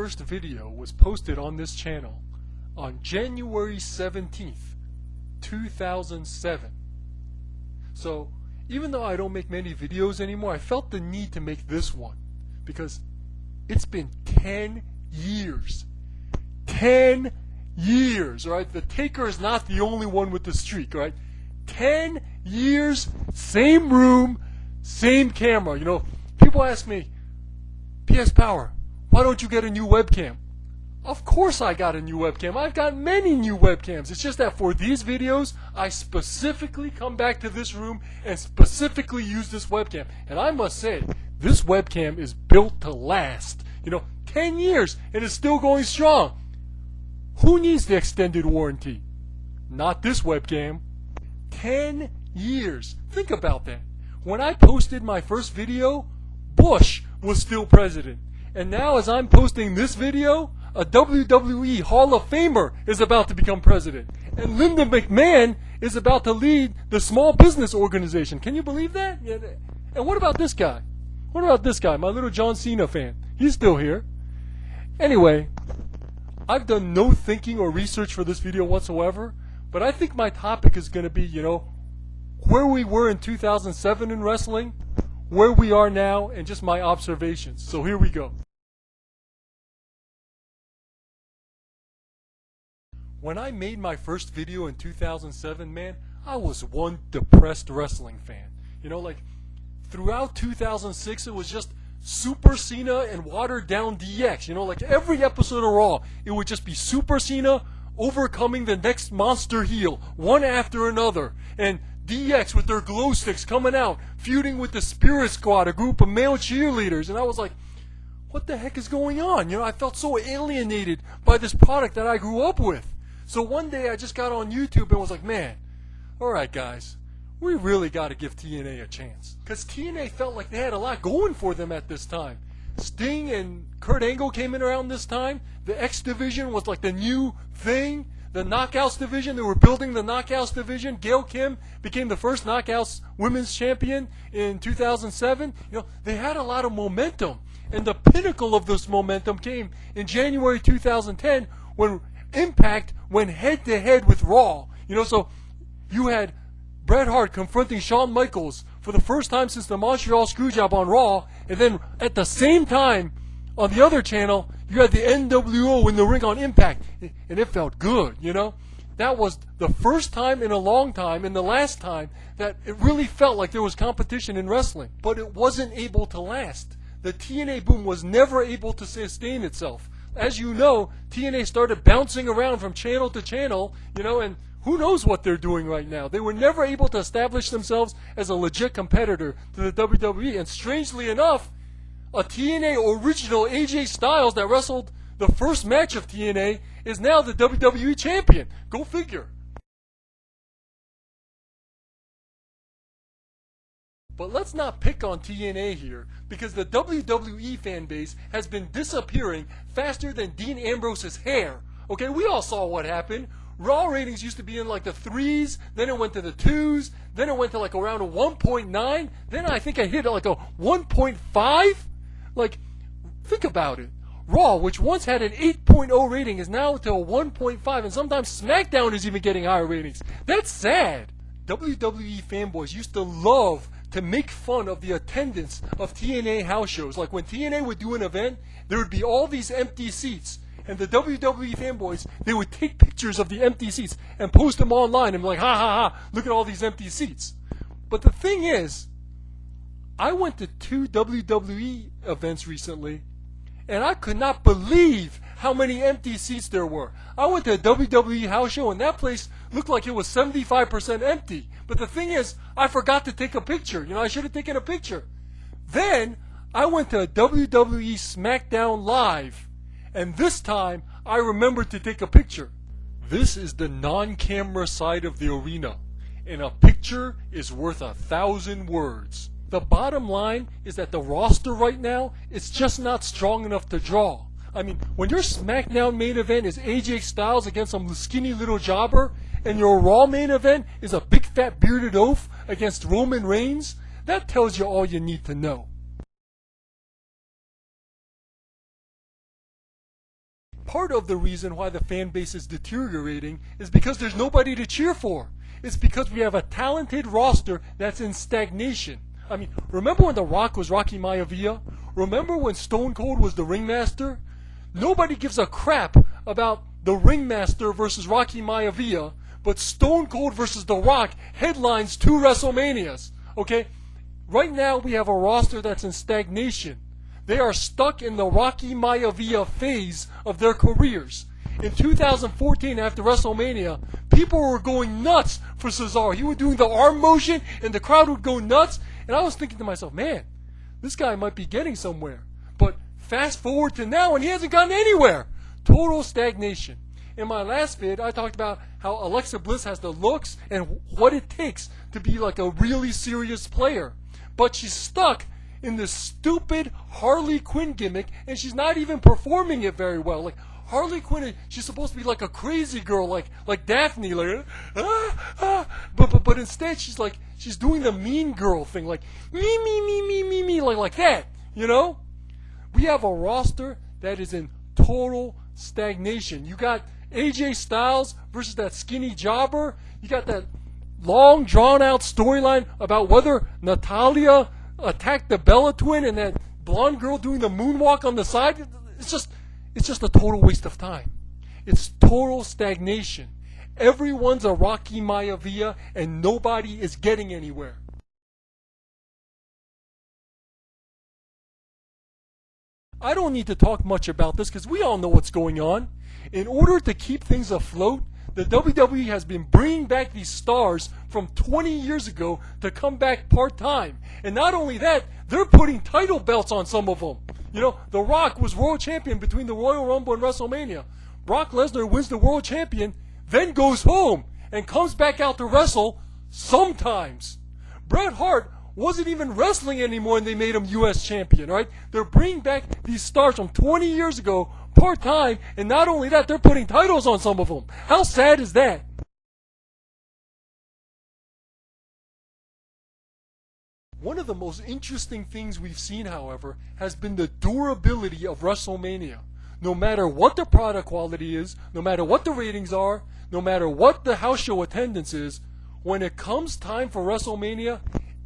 first video was posted on this channel on January 17th, 2007. So, even though I don't make many videos anymore, I felt the need to make this one because it's been 10 years. 10 years, right? The Taker is not the only one with the streak, right? 10 years, same room, same camera. You know, people ask me, PS Power, why don't you get a new webcam? Of course I got a new webcam. I've got many new webcams. It's just that for these videos, I specifically come back to this room and specifically use this webcam. And I must say, this webcam is built to last. You know, 10 years and it's still going strong. Who needs the extended warranty? Not this webcam. 10 years. Think about that. When I posted my first video, Bush was still president. And now as I'm posting this video, a WWE Hall of Famer is about to become president. And Linda McMahon is about to lead the Small Business Organization. Can you believe that? Yeah. And what about this guy? What about this guy, my little John Cena fan? He's still here. Anyway, I've done no thinking or research for this video whatsoever, but I think my topic is going to be, you know, where we were in 2007 in wrestling, where we are now, and just my observations. So here we go. When I made my first video in 2007, man, I was one depressed wrestling fan. You know, like, throughout 2006, it was just Super Cena and watered down DX. You know, like every episode of Raw, it would just be Super Cena overcoming the next monster heel, one after another. And DX with their glow sticks coming out, feuding with the Spirit Squad, a group of male cheerleaders. And I was like, what the heck is going on? You know, I felt so alienated by this product that I grew up with. So one day I just got on YouTube and was like, man, alright guys, we really got to give TNA a chance. Because TNA felt like they had a lot going for them at this time. Sting and Kurt Angle came in around this time. The X Division was like the new thing. The Knockouts Division, they were building the Knockouts Division. Gail Kim became the first Knockouts Women's Champion in 2007. You know, they had a lot of momentum. And the pinnacle of this momentum came in January 2010 when Impact went head-to-head with Raw. You know, so you had Bret Hart confronting Shawn Michaels for the first time since the Montreal Screwjob on Raw, and then at the same time on the other channel you had the NWO in the ring on Impact, and it felt good. You know, that was the first time in a long time and the last time that it really felt like there was competition in wrestling, but it wasn't able to last. The TNA boom was never able to sustain itself. As you know, TNA started bouncing around from channel to channel, you know, and who knows what they're doing right now. They were never able to establish themselves as a legit competitor to the WWE. And strangely enough, a TNA original AJ Styles that wrestled the first match of TNA is now the WWE champion. Go figure. But let's not pick on TNA here, because the WWE fan base has been disappearing faster than Dean Ambrose's hair. Okay, we all saw what happened. Raw ratings used to be in like the 3s, then it went to the 2s, then it went to like around a 1.9, then I think I hit like a 1.5. Like, think about it. Raw, which once had an 8.0 rating, is now to a 1.5, and sometimes SmackDown is even getting higher ratings. That's sad. WWE fanboys used to love to make fun of the attendance of TNA house shows. Like when TNA would do an event, there would be all these empty seats. And the WWE fanboys, they would take pictures of the empty seats and post them online and be like, ha ha ha, look at all these empty seats. But the thing is, I went to 2 WWE events recently, and I could not believe how many empty seats there were. I went to a WWE house show, and that place looked like it was 75% empty. But the thing is, I forgot to take a picture. You know, I should have taken a picture. Then, I went to a WWE SmackDown Live, and this time, I remembered to take a picture. This is the non-camera side of the arena, and a picture is worth 1,000 words. The bottom line is that the roster right now is just not strong enough to draw. I mean, when your SmackDown main event is AJ Styles against some skinny little jobber, and your Raw main event is a big fat bearded oaf against Roman Reigns, that tells you all you need to know. part of the reason why the fan base is deteriorating is because there's nobody to cheer for. It's because we have a talented roster that's in stagnation. I mean, remember when The Rock was Rocky Maivia? Remember when Stone Cold was the ringmaster? Nobody gives a crap about the ringmaster versus Rocky Maivia, but Stone Cold versus The Rock headlines 2 WrestleManias. Okay? Right now we have a roster that's in stagnation. They are stuck in the Rocky Maivia phase of their careers. In 2014, after WrestleMania, people were going nuts for Cesaro. He was doing the arm motion, and the crowd would go nuts. And I was thinking to myself, man, this guy might be getting somewhere. But fast forward to now, and he hasn't gotten anywhere. Total stagnation. In my last vid, I talked about how Alexa Bliss has the looks and what it takes to be like a really serious player. But she's stuck in this stupid Harley Quinn gimmick, and she's not even performing it very well. Like, Harley Quinn, she's supposed to be like a crazy girl, like Daphne, like but instead she's doing the mean girl thing, like me, like that, you know? We have a roster that is in total stagnation. You got AJ Styles versus that skinny jobber. You got that long drawn out storyline about whether Natalya attacked the Bella Twin and that blonde girl doing the moonwalk on the side. It's just a total waste of time. It's total stagnation. Everyone's a Rocky Maivia and nobody is getting anywhere. I don't need to talk much about this because we all know what's going on. In order to keep things afloat, the WWE has been bringing back these stars from 20 years ago to come back part-time. And not only that, they're putting title belts on some of them. You know, The Rock was world champion between the Royal Rumble and WrestleMania. Brock Lesnar wins the world champion, then goes home and comes back out to wrestle sometimes. Bret Hart wasn't even wrestling anymore and they made him U.S. champion, right? They're bringing back these stars from 20 years ago part-time, and not only that, they're putting titles on some of them. How sad is that? One of the most interesting things we've seen, however, has been the durability of WrestleMania. No matter what the product quality is, no matter what the ratings are, no matter what the house show attendance is, when it comes time for WrestleMania,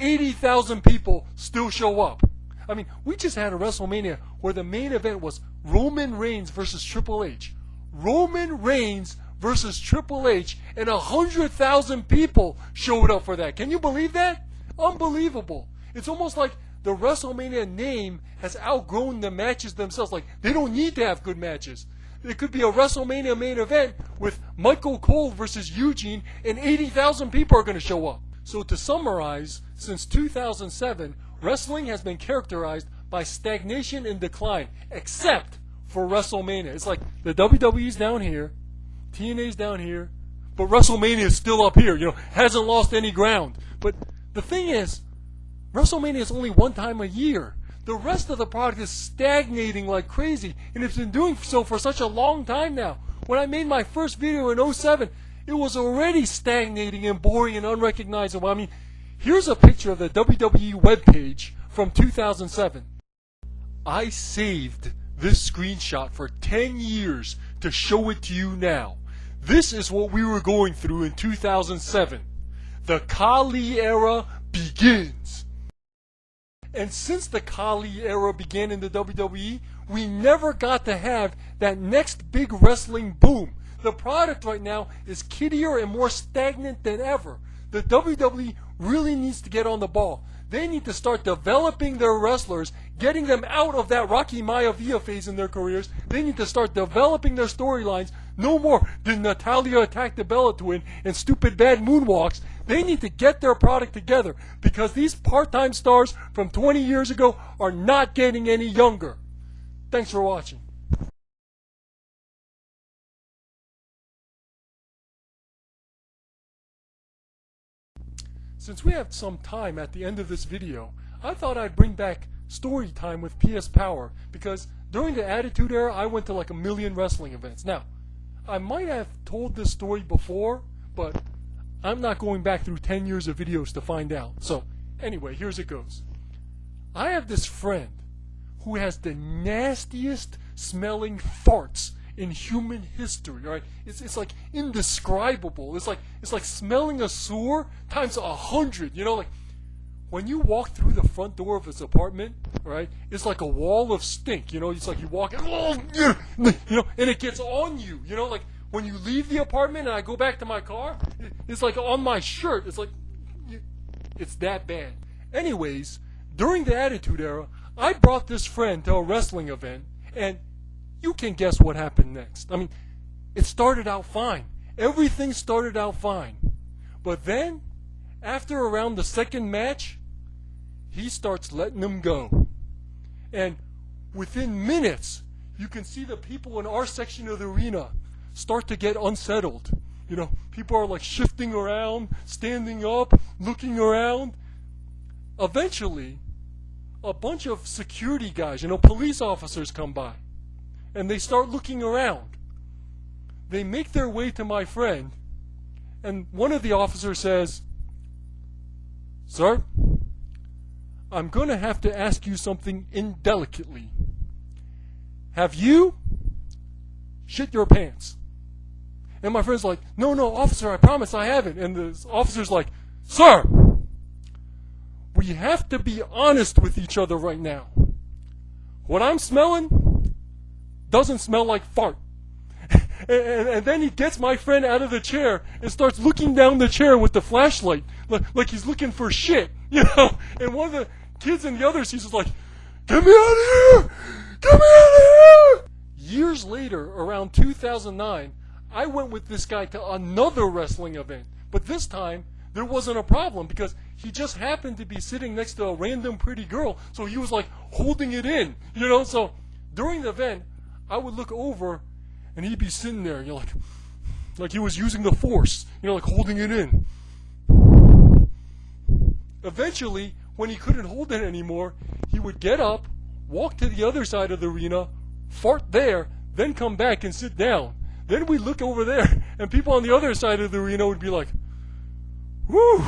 80,000 people still show up. I mean, we just had a WrestleMania where the main event was Roman Reigns versus Triple H. Roman Reigns versus Triple H, and 100,000 people showed up for that. Can you believe that? Unbelievable. It's almost like the WrestleMania name has outgrown the matches themselves. Like, they don't need to have good matches. It could be a WrestleMania main event with Michael Cole versus Eugene, and 80,000 people are going to show up. So to summarize, since 2007, wrestling has been characterized by stagnation and decline, except for WrestleMania. It's like the WWE's down here, TNA's down here, but WrestleMania is still up here, you know, hasn't lost any ground. But the thing is, WrestleMania is only one time a year. The rest of the product is stagnating like crazy, and it's been doing so for such a long time now. When I made my first video in 07, it was already stagnating and boring and unrecognizable. I mean, here's a picture of the WWE webpage from 2007. I saved this screenshot for 10 years to show it to you now. This is what we were going through in 2007. The Khali era begins. And since the Khali era began in the WWE, we never got to have that next big wrestling boom. The product right now is kiddier and more stagnant than ever. The WWE really needs to get on the ball. They need to start developing their wrestlers, getting them out of that Rocky Maivia phase in their careers. They need to start developing their storylines. No more did Natalya attack the Bella Twin and stupid bad moonwalks. They need to get their product together because these part-time stars from 20 years ago are not getting any younger. Thanks for watching. Since we have some time at the end of this video, I thought I'd bring back story time with PS Power because during the Attitude Era, I went to like 1 million wrestling events. Now, I might have told this story before, but I'm not going back through 10 years of videos to find out. So, anyway, here's it goes. I have this friend who has the nastiest smelling farts in human history, right? It's like indescribable. It's like smelling a sewer times 100. You know, like when you walk through the front door of his apartment, right? It's like a wall of stink. You know, it's like you walk, and it gets on you. You know, like when you leave the apartment and I go back to my car, it's like on my shirt. It's like it's that bad. Anyways, during the Attitude Era, I brought this friend to a wrestling event, and you can guess what happened next. I mean, it started out fine. Everything started out fine. But then, after around the second match, he starts letting them go. And within minutes, you can see the people in our section of the arena start to get unsettled. You know, people are like shifting around, standing up, looking around. Eventually, a bunch of security guys, police officers come by, and they start looking around. They make their way to my friend, and one of the officers says, "Sir, I'm going to have to ask you something indelicately. Have you shit your pants?" And my friend's like, no, officer, I promise I haven't. And the officer's like, "Sir, we have to be honest with each other right now. What I'm smelling doesn't smell like fart." And then he gets my friend out of the chair and starts looking down the chair with the flashlight, like he's looking for shit, And one of the kids in the other seats is like, "Get me out of here! Get me out of here!" Years later, around 2009, I went with this guy to another wrestling event. But this time, there wasn't a problem because he just happened to be sitting next to a random pretty girl, so he was like holding it in, So during the event, I would look over and he'd be sitting there, like he was using the force, like holding it in. Eventually, when he couldn't hold it anymore, he would get up, walk to the other side of the arena, fart there, then come back and sit down. Then we'd look over there, and people on the other side of the arena would be like, "Whew."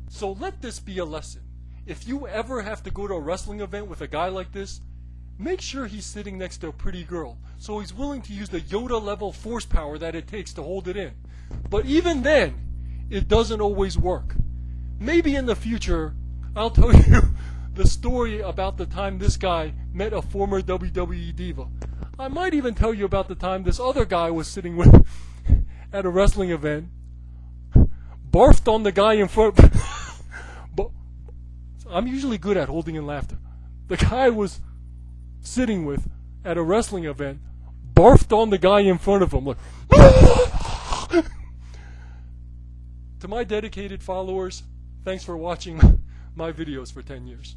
So let this be a lesson. If you ever have to go to a wrestling event with a guy like this, make sure he's sitting next to a pretty girl, so he's willing to use the Yoda-level force power that it takes to hold it in. But even then, it doesn't always work. Maybe in the future, I'll tell you the story about the time this guy met a former WWE diva. I might even tell you about the time this other guy was sitting with at a wrestling event, barfed on the guy in front. But I'm usually good at holding in laughter. The guy I was sitting with at a wrestling event barfed on the guy in front of him. Like, to my dedicated followers, thanks for watching my videos for 10 years.